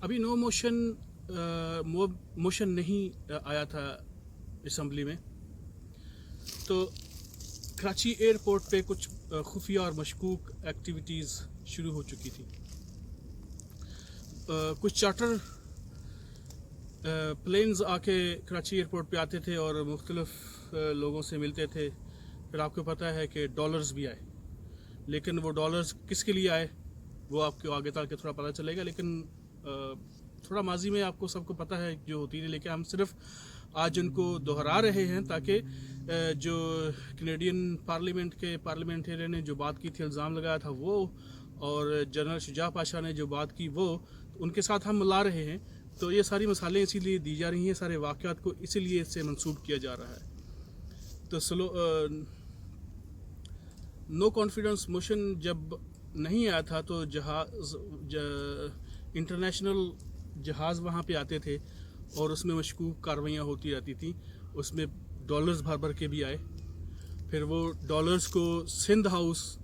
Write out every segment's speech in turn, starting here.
अभी no motion नहीं आया था असम्बली में, तो कराची एयरपोर्ट पे कुछ खुफिया और मशकूक एक्टिविटीज़ शुरू हो चुकी थी। कुछ चार्टर प्लेन्स आके कराची एयरपोर्ट पे आते थे और मुख्तलिफ लोगों से मिलते थे। फिर आपको पता है कि डॉलर्स भी आए, लेकिन वो डॉलर्स किसके लिए आए वो आपको आगे तक थोड़ा पता चलेगा। लेकिन थोड़ा माजी में आपको सबको पता है जो होती है, लेकिन हम सिर्फ आज उनको दोहरा रहे हैं ताकि जो कैनेडियन पार्लियामेंट के पार्लियामेंटेरियन ने जो बात की थी, इल्ज़ाम लगाया था वो, और जनरल शुजा पाशा ने जो बात की वो, उनके साथ हम मिला रहे हैं। तो ये सारी मिसालें इसीलिए दी जा रही हैं, सारे वाक़यात को इसीलिए इससे मंसूब किया जा रहा है। तो नो कॉन्फिडेंस मोशन जब नहीं आया था तो इंटरनेशनल जहाज़ वहाँ पे आते थे और उसमें मशकूक कार्रवाइयाँ होती रहती थी। उसमें डॉलर्स भर भर के भी आए। फिर वो डॉलर्स को सिंध हाउस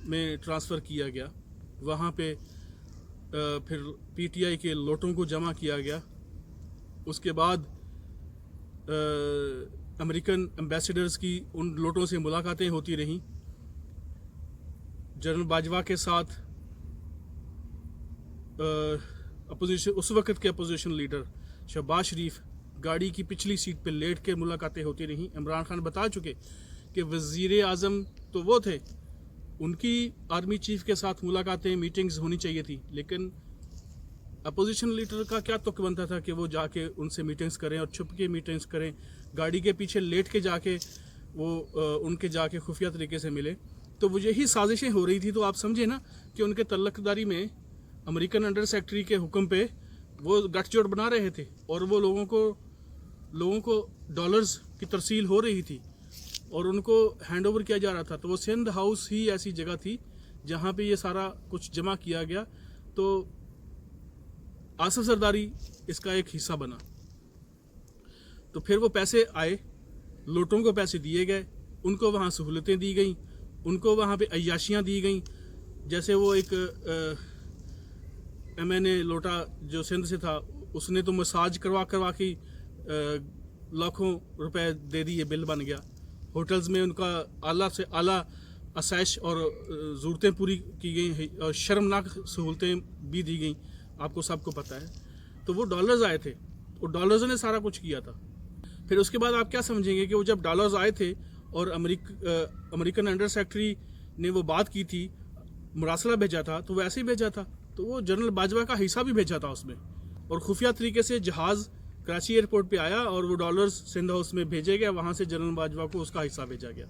में ट्रांसफ़र किया गया, वहाँ पे फिर पीटीआई के लोटों को जमा किया गया। उसके बाद अमेरिकन एम्बेसडर्स की उन लोटों से मुलाकातें होती रहीं। जनरल बाजवा के साथ अपोजिशन, उस वक़्त के अपोजिशन लीडर शहबाज शरीफ गाड़ी की पिछली सीट पर लेट के मुलाकातें होती रहीं। इमरान खान बता चुके कि वज़ीर आज़म तो वो थे, उनकी आर्मी चीफ के साथ मुलाकातें, मीटिंग्स होनी चाहिए थी, लेकिन अपोजिशन लीडर का क्या तुक बनता था कि वो जाके उनसे मीटिंग्स करें और छुप के मीटिंग्स करें, गाड़ी के पीछे लेट के जाके वो उनके जाके खुफिया तरीके से मिले। तो वो यही साजिशें हो रही थी। तो आप समझे ना कि उनके तल्लकदारी में अमेरिकन अंडर सेक्रेटरी के हुक्म पे वो गठजोड़ बना रहे थे और वो लोगों को डॉलर्स की तरसील हो रही थी और उनको हैंड ओवर किया जा रहा था। तो वो सिंध हाउस ही ऐसी जगह थी जहाँ पे ये सारा कुछ जमा किया गया। तो आसिफ जरदारी इसका एक हिस्सा बना। तो फिर वो पैसे आए, लोटों को पैसे दिए गए, उनको वहाँ सहूलतें दी गई, उनको वहाँ पे अय्याशियाँ दी गई। जैसे वो एक MNA लोटा जो सिंध से था, उसने तो मसाज करवा के लाखों रुपए दे दिए, बिल बन गया। होटल्स में उनका आला से आला आसाइश और ज़रूरतें पूरी की गई और शर्मनाक सहूलतें भी दी गई, आपको सबको पता है। तो वो डॉलर्स आए थे, वो डॉलर्स ने सारा कुछ किया था। फिर उसके बाद आप क्या समझेंगे कि वो जब डॉलर्स आए थे और अमेरिकन अंडर सेक्रेटरी ने वो बात की थी, मुरासला भेजा था, तो वैसे ही भेजा था। तो वो जनरल बाजवा का हिस्सा भी भेजा था उसमें, और खुफिया तरीके से जहाज़ कराची एयरपोर्ट पे आया और वो डॉलर्स सिंध हाउस में भेजे गए, वहाँ से जनरल बाजवा को उसका हिस्सा भेजा गया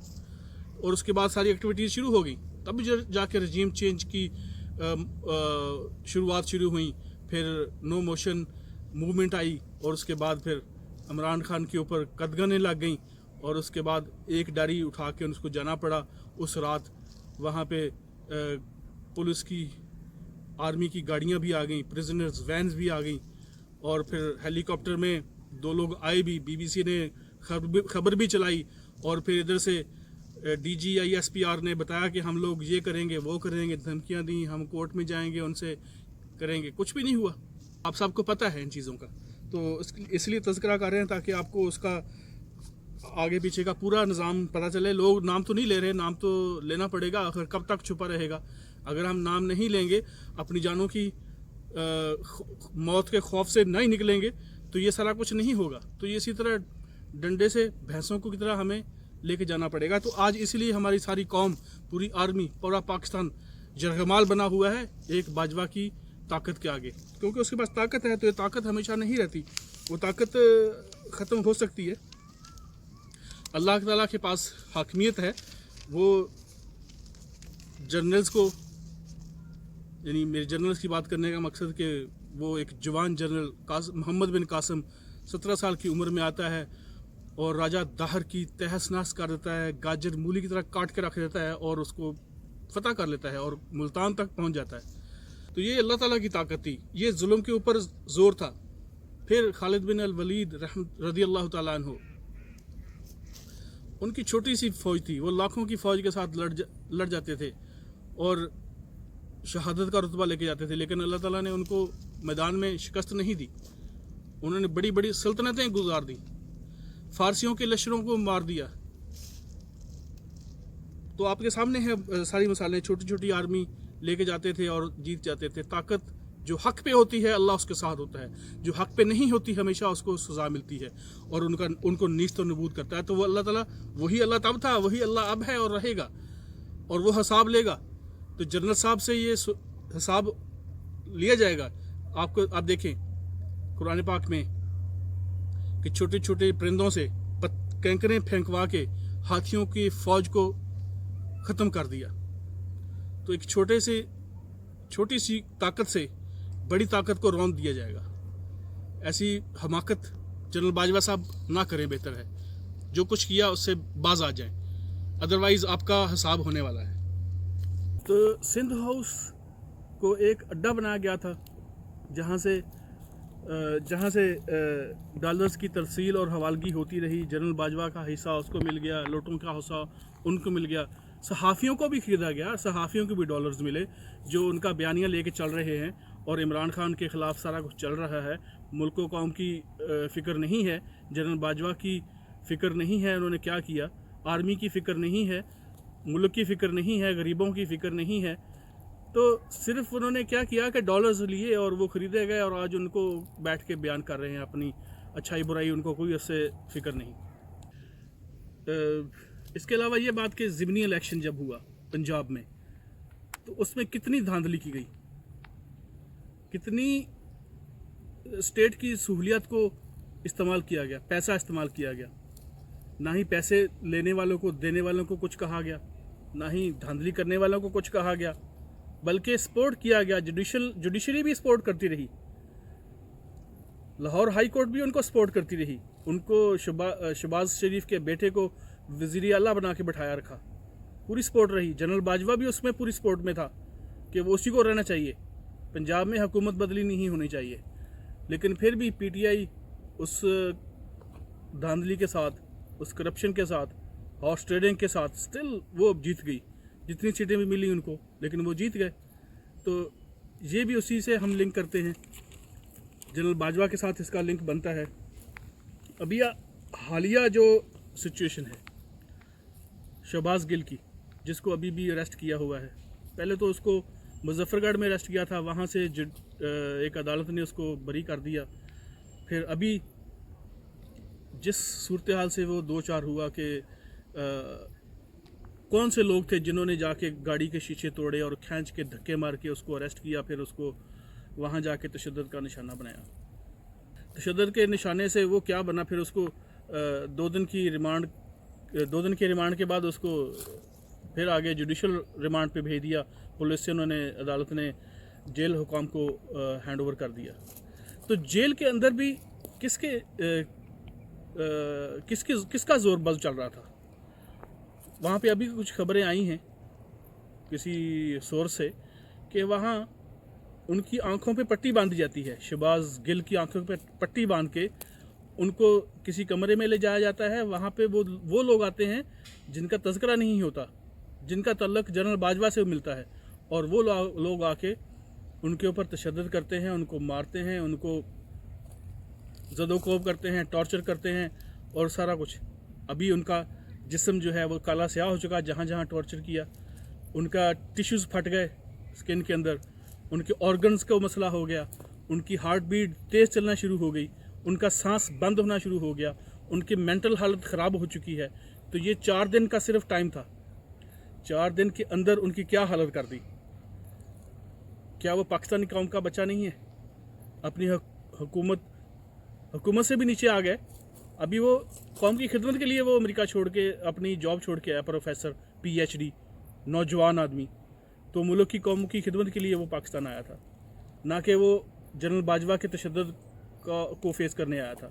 और उसके बाद सारी एक्टिविटीज़ शुरू हो गई। तब जाके रजीम चेंज की शुरुआत शुरू हुई। फिर नो मोशन मूवमेंट आई और उसके बाद फिर इमरान खान के ऊपर कदगनें लग गई और उसके बाद एक डायरी उठा के उसको जाना पड़ा। उस रात वहाँ पे पुलिस की, आर्मी की गाड़ियाँ भी आ गई, प्रिजनर्स वैन्स भी आ गई और फिर हेलीकॉप्टर में 2 लोग आए भी। BBC ने खबर भी चलाई और फिर इधर से DG ISPR ने बताया कि हम लोग ये करेंगे वो करेंगे, धमकियाँ दी, हम कोर्ट में जाएंगे, उनसे करेंगे। कुछ भी नहीं हुआ, आप सबको पता है इन चीज़ों का। तो इसलिए तज़किरा कर रहे हैं ताकि आपको उसका आगे पीछे का पूरा निज़ाम पता चले। लोग नाम तो नहीं ले रहे, नाम तो लेना पड़ेगा, आखिर कब तक छुपा रहेगा। अगर हम नाम नहीं लेंगे, अपनी जानों की मौत के खौफ से नहीं निकलेंगे, तो ये सारा कुछ नहीं होगा। तो ये इसी तरह डंडे से भैंसों की तरह हमें लेके जाना पड़ेगा। तो आज इसलिए हमारी सारी कौम, पूरी आर्मी, पूरा पाकिस्तान जरगमाल बना हुआ है एक बाजवा की ताकत के आगे, क्योंकि उसके पास ताकत है। तो ये ताकत हमेशा नहीं रहती, वो ताकत ख़त्म हो सकती है। अल्लाह ताला के पास हाकमियत है। वो जर्नल्स को, यानी मेरे जर्नल्स की बात करने का मकसद कि वो एक जवान जनरल मोहम्मद बिन कासिम 17 साल की उम्र में आता है और राजा दाहर की तहस नहस कर देता है, गाजर मूली की तरह काट के रख देता है और उसको फतह कर लेता है और मुल्तान तक पहुंच जाता है। तो ये अल्लाह ताला की ताकत थी, ये जुल्म के ऊपर ज़ोर था। फिर खालिद बिन अल वलीद रज़ी अल्लाह ताला अन्हु, उनकी छोटी सी फ़ौज थी, वो लाखों की फ़ौज के साथ लड़ जाते थे और शहादत का रुतबा लेके जाते थे, लेकिन अल्लाह ताला ने उनको मैदान में शिकस्त नहीं दी, उन्होंने बड़ी बड़ी सल्तनतें गुजार दी, फारसियों के लश्करों को मार दिया। तो आपके सामने है सारी मिसालें। छोटी छोटी आर्मी लेके जाते थे और जीत जाते थे। ताकत जो हक पे होती है अल्लाह उसके साथ होता है, जो हक पे नहीं होती हमेशा उसको सज़ा मिलती है और उनको नीच तो नबूद करता है। तो वो अल्लाह ताला वही अल्लाह तब था, वही अल्लाह अब है और रहेगा, और वो हिसाब लेगा। तो जनरल साहब से ये हिसाब लिया जाएगा। आप देखें कुरान पाक में कि छोटे छोटे परिंदों से कैंकरें फेंकवा के हाथियों की फौज को ख़त्म कर दिया। तो एक छोटी सी ताकत से बड़ी ताकत को रौंद दिया जाएगा। ऐसी हमाकत जनरल बाजवा साहब ना करें, बेहतर है। जो कुछ किया उससे बाज आ जाएं, अदरवाइज़ आपका हिसाब होने वाला है। तो सिंध हाउस को एक अड्डा बनाया गया था जहाँ से डॉलर्स की तरसील और हवालगी होती रही। जनरल बाजवा का हिस्सा उसको मिल गया, लोटों का हिस्सा उनको मिल गया, सहाफ़ियों को भी ख़रीदा गया, सहाफ़ियों को भी डॉलर्स मिले जो उनका बयानिया लेके चल रहे हैं और इमरान खान के ख़िलाफ़ सारा कुछ चल रहा है। मुल्क व कौम की फ़िक्र नहीं है, जनरल बाजवा की फ़िक्र नहीं है उन्होंने क्या किया, आर्मी की फ़िक्र नहीं है, मुल्क की फ़िक्र नहीं है, गरीबों की फ़िक्र नहीं है। तो सिर्फ उन्होंने क्या किया कि डॉलर्स लिए और वो ख़रीदे गए और आज उनको बैठ के बयान कर रहे हैं अपनी अच्छाई बुराई, उनको कोई उससे फ़िक्र नहीं। इसके अलावा ये बात कि ज़िमनी इलेक्शन जब हुआ पंजाब में तो उसमें कितनी धांधली की गई, कितनी स्टेट की सहूलियत को इस्तेमाल किया गया, पैसा इस्तेमाल किया गया। ना ही पैसे लेने वालों को देने वालों को कुछ कहा गया, ना ही धांधली करने वालों को कुछ कहा गया, बल्कि सपोर्ट किया गया। जुडिशरी भी सपोर्ट करती रही, लाहौर हाई कोर्ट भी उनको सपोर्ट करती रही। उनको शहबाज शरीफ के बेटे को वज़ीर आला बना के बिठाया रखा, पूरी सपोर्ट रही। जनरल बाजवा भी उसमें पूरी सपोर्ट में था कि वो उसी को रहना चाहिए, पंजाब में हुकूमत बदली नहीं होनी चाहिए। लेकिन फिर भी पीटीआई उस धांधली के साथ, उस करप्शन के साथ, हॉर्स ट्रेडिंग के साथ स्टिल वो जीत गई। जितनी सीटें भी मिली उनको, लेकिन वो जीत गए। तो ये भी उसी से हम लिंक करते हैं, जनरल बाजवा के साथ इसका लिंक बनता है। अभी हालिया जो सिचुएशन है शहबाज गिल की, जिसको अभी भी अरेस्ट किया हुआ है, पहले तो उसको मुजफ्फरगढ़ में अरेस्ट किया था, वहाँ से एक अदालत ने उसको बरी कर दिया। फिर अभी जिस सूरत हाल से वो दो चार हुआ कि कौन से लोग थे जिन्होंने जाके गाड़ी के शीशे तोड़े और खींच के धक्के मार के उसको अरेस्ट किया, फिर उसको वहाँ जाके तशद्दुद का निशाना बनाया। तशद्दुद के निशाने से वो क्या बना, फिर उसको 2 दिन के रिमांड के बाद उसको फिर आगे जुडिशल रिमांड पे भेज दिया पुलिस से। उन्होंने अदालत ने जेल हुकाम को हैंड ओवर कर दिया। तो जेल के अंदर भी किसका जोर बज चल रहा था। वहाँ पे अभी कुछ खबरें आई हैं किसी सोर्स से कि वहाँ उनकी आंखों पे पट्टी बांधी जाती है, शहबाज गिल की आंखों पे पट्टी बांध के उनको किसी कमरे में ले जाया जाता है। वहाँ पे वो लोग आते हैं जिनका तज़किरा नहीं होता, जिनका तल्लुक़ जनरल बाजवा से मिलता है, और वो लोग आके उनके ऊपर तशद्दुद करते हैं, उनको मारते हैं, उनको ज़दोकोब करते हैं, टॉर्चर करते हैं और सारा कुछ। अभी उनका जिस्म जो है वो काला स्याह हो चुका, जहाँ जहाँ टॉर्चर किया। उनका टिश्यूज़ फट गए स्किन के अंदर, उनके ऑर्गन्स का मसला हो गया, उनकी हार्ट बीट तेज़ चलना शुरू हो गई, उनका सांस बंद होना शुरू हो गया, उनकी मेंटल हालत ख़राब हो चुकी है। तो ये 4 दिन का सिर्फ टाइम था, 4 दिन के अंदर उनकी क्या हालत कर दी। क्या वो पाकिस्तानी कौम का बच्चा नहीं है? अपनी हुकूमत से भी नीचे आ गए। अभी वो कौम की खिदमत के लिए वो अमेरिका छोड़ के अपनी जॉब छोड़ के आया, प्रोफेसर PhD नौजवान आदमी। तो मुल्क की कौम की खिदमत के लिए वो पाकिस्तान आया था, ना कि वो जनरल बाजवा के तशद्दुद को फेस करने आया था।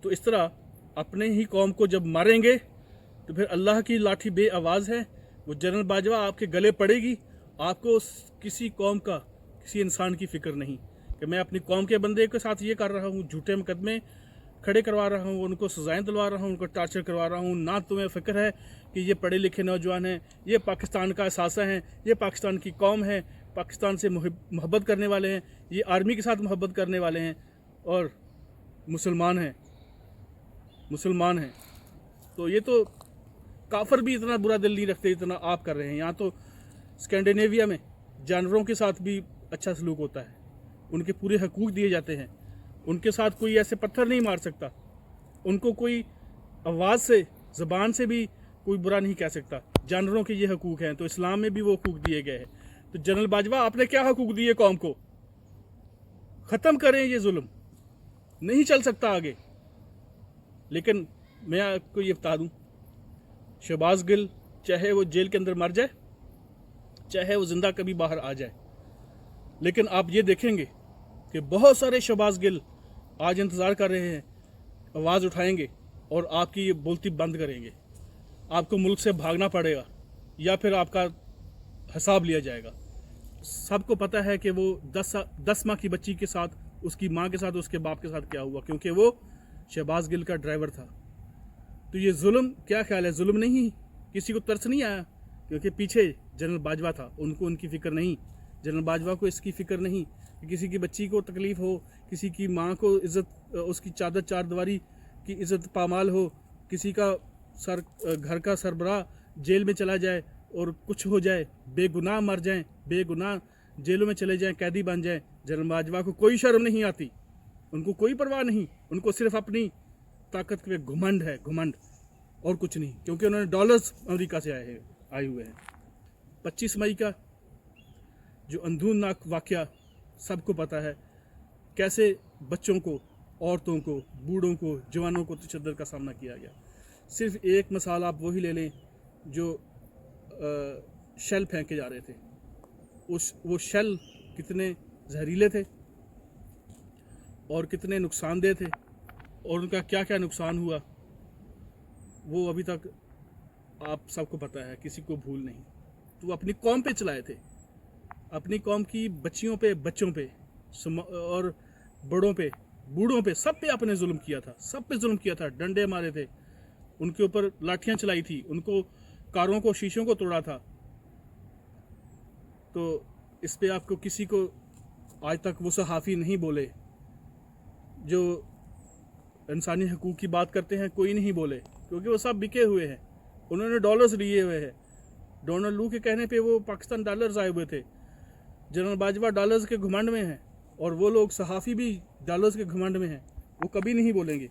तो इस तरह अपने ही कौम को जब मारेंगे तो फिर अल्लाह की लाठी बे आवाज़ है, वो जनरल बाजवा आपके गले पड़ेगी। आपको किसी कौम का, किसी इंसान की फ़िक्र नहीं कि मैं अपनी कौम के बंदे के साथ ये कर रहा हूँ, झूठे मुकदमे खड़े करवा रहा हूँ, उनको सजाएं दिलवा रहा हूँ, उनको टार्चर करवा रहा हूँ। ना तुम्हें फ़िक्र है कि ये पढ़े लिखे नौजवान हैं, ये पाकिस्तान का असासा हैं, ये पाकिस्तान की कौम है, पाकिस्तान से मोहब्बत करने वाले हैं, ये आर्मी के साथ मोहब्बत करने वाले हैं और मुसलमान हैं। तो ये तो काफर भी इतना बुरा दिल नहीं रखते जितना आप कर रहे हैं। यहाँ तो स्कैंडिनेविया में जानवरों के साथ भी अच्छा सलूक होता है, उनके पूरे हकूक़ दिए जाते हैं, उनके साथ कोई ऐसे पत्थर नहीं मार सकता, उनको कोई आवाज़ से ज़बान से भी कोई बुरा नहीं कह सकता। जानवरों के ये हकूक़ हैं, तो इस्लाम में भी वो हकूक़ दिए गए हैं। तो जनरल बाजवा, आपने क्या हकूक़ दिए कौम को? ख़त्म करें ये जुल्म, नहीं चल सकता आगे। लेकिन मैं आपको ये बता दूं, शहबाज गिल चाहे वो जेल के अंदर मर जाए, चाहे वो ज़िंदा कभी बाहर आ जाए, लेकिन आप ये देखेंगे कि बहुत सारे शहबाज गिल आज इंतज़ार कर रहे हैं, आवाज़ उठाएंगे और आपकी ये बोलती बंद करेंगे। आपको मुल्क से भागना पड़ेगा या फिर आपका हिसाब लिया जाएगा। सबको पता है कि वो 10 माह की बच्ची के साथ, उसकी माँ के साथ, उसके बाप के साथ क्या हुआ, क्योंकि वो शहबाज गिल का ड्राइवर था। तो ये जुल्म, क्या ख्याल है, जुल्म नहीं? किसी को तरस नहीं आया? क्योंकि पीछे जनरल बाजवा था, उनको उनकी फ़िक्र नहीं। जनरल बाजवा को इसकी फ़िक्र नहीं कि किसी की बच्ची को तकलीफ़ हो, किसी की माँ को इज़्ज़त, उसकी चादर चार दीवारी की इज़्ज़त पामाल हो, किसी का घर का सरबराह जेल में चला जाए और कुछ हो जाए, बेगुनाह मर जाएं, बेगुनाह जेलों में चले जाएं, कैदी बन जाएं। जनरल बाजवा को कोई शर्म नहीं आती, उनको कोई परवाह नहीं, उनको सिर्फ अपनी ताकत पे घुमंड है, घुमंड, और कुछ नहीं, क्योंकि उन्होंने डॉलर्स अमेरिका से आए हुए हैं। 25 मई का जो अंधुनाक वाक़या सबको पता है, कैसे बच्चों को, औरतों को, बूढ़ों को, जवानों को तशद्दुद का सामना किया गया। सिर्फ एक मिसाल आप वही ले लें जो शेल फेंके जा रहे थे, वो शेल कितने जहरीले थे और कितने नुकसानदेह थे, और उनका क्या क्या नुकसान हुआ वो अभी तक आप सबको पता है, किसी को भूल नहीं। तो अपनी कौम पे चलाए थे, अपनी कौम की बच्चियों पे, बच्चों पे और बड़ों पे, बूढ़ों पे, सब पे आपने जुल्म किया था, सब पे जुल्म किया था। डंडे मारे थे, उनके ऊपर लाठियां चलाई थी, उनको कारों को, शीशों को तोड़ा था। तो इस पे आपको किसी को आज तक वो सहाफ़ी नहीं बोले जो इंसानी हकूक़ की बात करते हैं, कोई नहीं बोले, क्योंकि वो सब बिके हुए हैं, उन्होंने डॉलर्स लिए हुए हैं। डोनाल्ड लू के कहने पे वो पाकिस्तान डॉलर्स आए हुए थे। जनरल बाजवा डॉलर्स के घमंड में हैं और वो लोग सहाफ़ी भी डॉलर्स के घमंड में हैं, वो कभी नहीं बोलेंगे।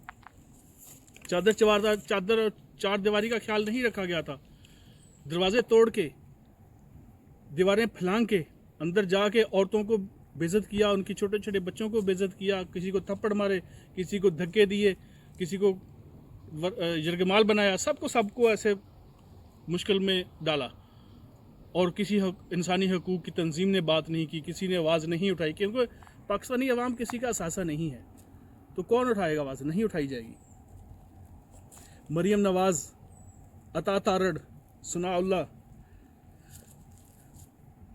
चादर चार दीवारी का ख्याल नहीं रखा गया था, दरवाजे तोड़ के, दीवारें फैलांग के, अंदर जाके औरतों को बेइज्जत किया, उनकी छोटे छोटे बच्चों को बेइज्जत किया, किसी को थप्पड़ मारे, किसी को धक्के दिए, किसी को यरगमाल बनाया, सबको ऐसे मुश्किल में डाला। और किसी इंसानी हकूक़ की तंजीम ने बात नहीं की, किसी ने आवाज़ नहीं उठाई, क्योंकि पाकिस्तानी अवाम किसी का असासा नहीं है, तो कौन उठाएगा आवाज़? नहीं उठाई जाएगी। मरियम नवाज़, अता तारड़, सनाउल्लाह,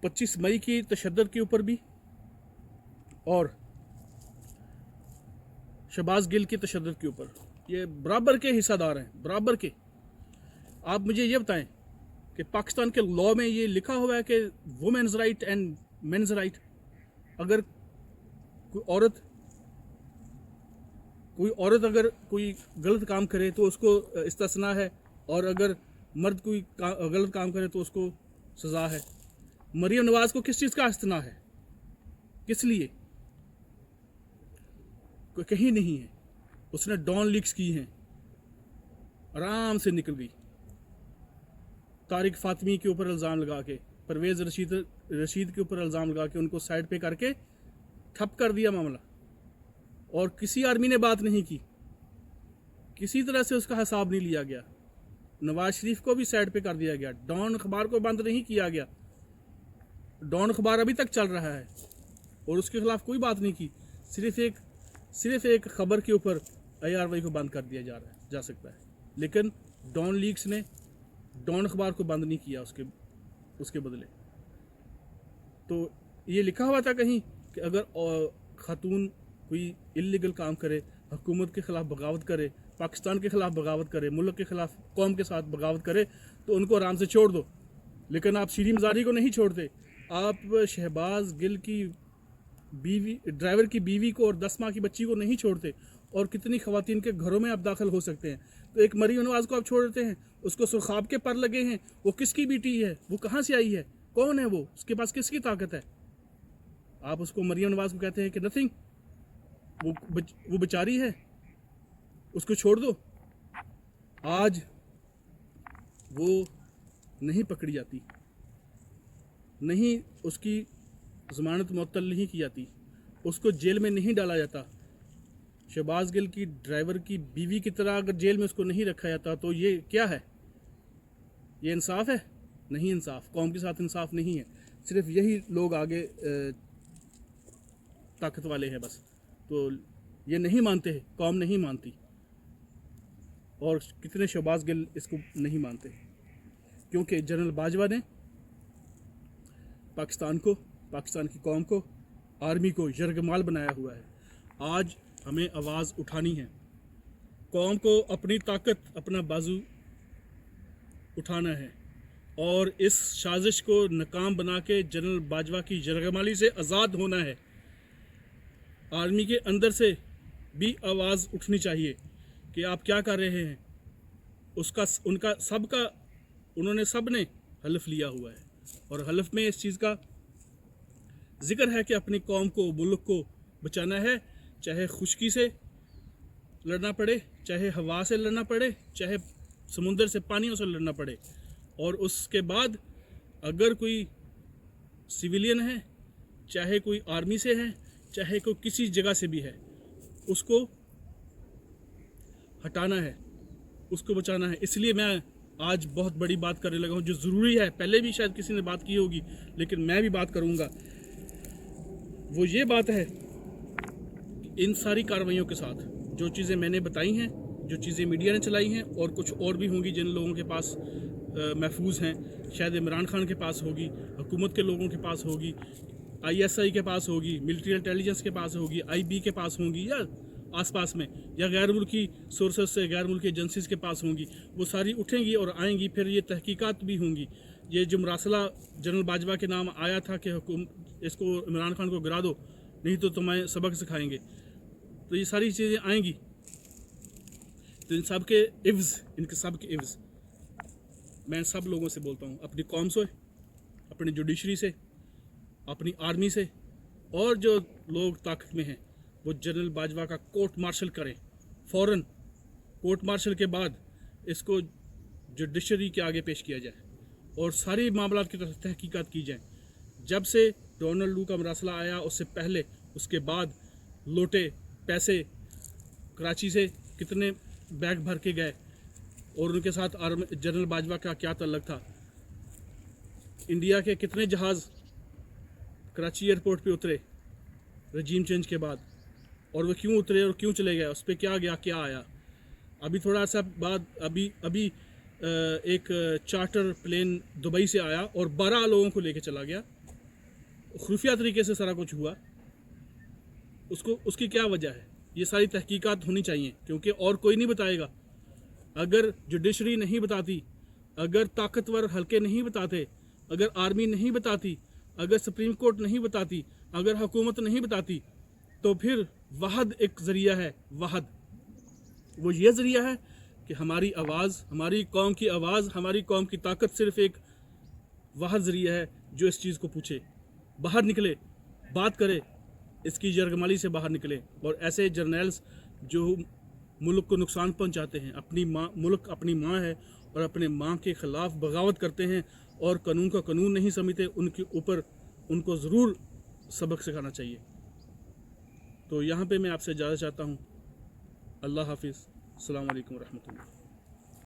25 मई की तशद्दुद के ऊपर भी और शहबाज गिल की तशद्दुद के ऊपर ये बराबर के हिस्सेदार हैं, बराबर के। आप मुझे ये बताएं कि पाकिस्तान के लॉ में ये लिखा हुआ है कि women's right and men's right. अगर कोई औरत अगर कोई गलत काम करे तो उसको इस्तिस्ना है, और अगर मर्द कोई गलत काम करे तो उसको सज़ा है। मरियम नवाज़ को किस चीज़ का इस्तिस्ना है? किस लिए? कोई कहीं नहीं है। उसने डॉन लीक्स की हैं, आराम से निकल गई। तारिक फातिमी के ऊपर इल्ज़ाम लगा के, परवेज़ रशीद के ऊपर इल्ज़ाम लगा के उनको साइड पे करके ठप कर दिया मामला, और किसी आर्मी ने बात नहीं की, किसी तरह से उसका हिसाब नहीं लिया गया। नवाज शरीफ को भी साइड पे कर दिया गया, डॉन अखबार को बंद नहीं किया गया, डॉन अखबार अभी तक चल रहा है और उसके खिलाफ कोई बात नहीं की। सिर्फ एक खबर के ऊपर IRY को बंद कर दिया जा सकता है, लेकिन डॉन लीक्स ने डॉन अखबार को बंद नहीं किया उसके बदले। तो ये लिखा हुआ था कहीं कि अगर खातून कोई इल्लीगल काम करे, हुकूमत के ख़िलाफ़ बगावत करे, पाकिस्तान के ख़िलाफ़ बगावत करे, मुल्क के ख़िलाफ़, कौम के साथ बगावत करे, तो उनको आराम से छोड़ दो। लेकिन आप शीरी मज़ारी को नहीं छोड़ते, आप शहबाज गिल की बीवी, ड्राइवर की बीवी को और 10 माह की बच्ची को नहीं छोड़ते, और कितनी ख़वातीन के घरों में आप दाखिल हो सकते हैं। तो एक मरियम नवाज़ को आप छोड़ देते हैं, उसको सुरखाब के पर लगे हैं, वो किसकी बेटी है, वो कहाँ से आई है, कौन है वो, उसके पास किसकी ताकत है। आप उसको मरियम नवाज़ को कहते हैं कि नथिंग, वो बेचारी है, उसको छोड़ दो। आज वो नहीं पकड़ी जाती, नहीं उसकी ज़मानत मुअत्तल नहीं की जाती, उसको जेल में नहीं डाला जाता। शहबाज गिल की ड्राइवर की बीवी की तरह अगर जेल में उसको नहीं रखा जाता तो ये क्या है, ये इंसाफ है? नहीं इंसाफ, कौम के साथ इंसाफ नहीं है। सिर्फ यही लोग आगे ताकत वाले हैं बस, तो ये नहीं मानते, कौम नहीं मानती, और कितने शहबाज गिल इसको नहीं मानते, क्योंकि जनरल बाजवा ने पाकिस्तान को, पाकिस्तान की कौम को, आर्मी को यरगमाल बनाया हुआ है। आज हमें आवाज़ उठानी है, कौम को अपनी ताकत, अपना बाजू उठाना है, और इस साजिश को नाकाम बना के जनरल बाजवा की यरगमाली से आज़ाद होना है। आर्मी के अंदर से भी आवाज़ उठनी चाहिए कि आप क्या कर रहे हैं। उसका, उनका सबका, उन्होंने सब ने हलफ लिया हुआ है, और हलफ में इस चीज़ का जिक्र है कि अपनी कौम को, मुल्क को बचाना है, चाहे खुश्की से लड़ना पड़े, चाहे हवा से लड़ना पड़े, चाहे समुंदर से, पानियों से लड़ना पड़े। और उसके बाद अगर कोई सिविलियन है, चाहे कोई आर्मी से है, चाहे कोई किसी जगह से भी है, उसको हटाना है, उसको बचाना है। इसलिए मैं आज बहुत बड़ी बात करने लगा हूँ, जो ज़रूरी है। पहले भी शायद किसी ने बात की होगी, लेकिन मैं भी बात करूँगा। वो ये बात है, इन सारी कार्रवाइयों के साथ जो चीज़ें मैंने बताई हैं, जो चीज़ें मीडिया ने चलाई हैं, और कुछ और भी होंगी जिन लोगों के पास महफूज हैं, शायद इमरान खान के पास होगी, हुकूमत के लोगों के पास होगी, ISI के पास होगी, मिलिट्री इंटेलिजेंस के पास होगी, IB के पास होंगी, या आसपास में, या गैर मुल्की सोर्सेज से, गैर मुल्की एजेंसीज़ के पास होंगी। वो सारी उठेंगी और आएंगी, फिर ये तहकीकात भी होंगी। ये जो मरासला जनरल बाजवा के नाम आया था कि इसको इमरान खान को गिरा दो, नहीं तो तुम्हें सबक सिखाएंगे, तो ये सारी चीज़ें आएंगी। तो इन सब के इव्ज़, इनके सब के इव्ज़ मैं सब लोगों से बोलता हूँ, अपनी कौम से, अपनी जुडिशरी से, अपनी आर्मी से, और जो लोग ताकत में हैं, वो जनरल बाजवा का कोर्ट मार्शल करें फ़ौरन। कोर्ट मार्शल के बाद इसको जुडिशरी के आगे पेश किया जाए, और सारी मामलात की तरफ तहकीकात की जाए। जब से डोनाल्ड लू का मरासला आया, उससे पहले, उसके बाद लौटे पैसे कराची से कितने बैग भर के गए, और उनके साथ जनरल बाजवा का क्या तल्लक था। इंडिया के कितने जहाज़ कराची एयरपोर्ट पे उतरे रजीम चेंज के बाद, और वो क्यों उतरे और क्यों चले गए, उस पर क्या गया, क्या आया। अभी थोड़ा सा बाद, अभी एक चार्टर प्लेन दुबई से आया और 12 लोगों को लेके चला गया। खुफिया तरीके से सारा कुछ हुआ। उसकी क्या वजह है? ये सारी तहकीकात होनी चाहिए, क्योंकि और कोई नहीं बताएगा। अगर जुडिशरी नहीं बताती, अगर ताकतवर हल्के नहीं बताते, अगर आर्मी नहीं बताती, अगर सुप्रीम कोर्ट नहीं बताती, अगर हुकूमत नहीं बताती, तो फिर वाहद एक ज़रिया है, वाहद, वो ये ज़रिया है कि हमारी आवाज़, हमारी कौम की आवाज़, हमारी कौम की ताकत सिर्फ़ एक वाहद ज़रिया है जो इस चीज़ को पूछे, बाहर निकले, बात करे, इसकी जरगमाली से बाहर निकले। और ऐसे जर्नल्स जो मुल्क को नुकसान पहुंचाते हैं, अपनी माँ, मुल्क अपनी माँ है, और अपने माँ के ख़िलाफ़ बगावत करते हैं और कानून का कानून नहीं समझते, उनके ऊपर उनको ज़रूर सबक सिखाना चाहिए। तो यहाँ पे मैं आपसे इजाज़त चाहता हूँ। अल्लाह हाफिज़। अस्सलाम वालेकुम रहमतुल्लाह।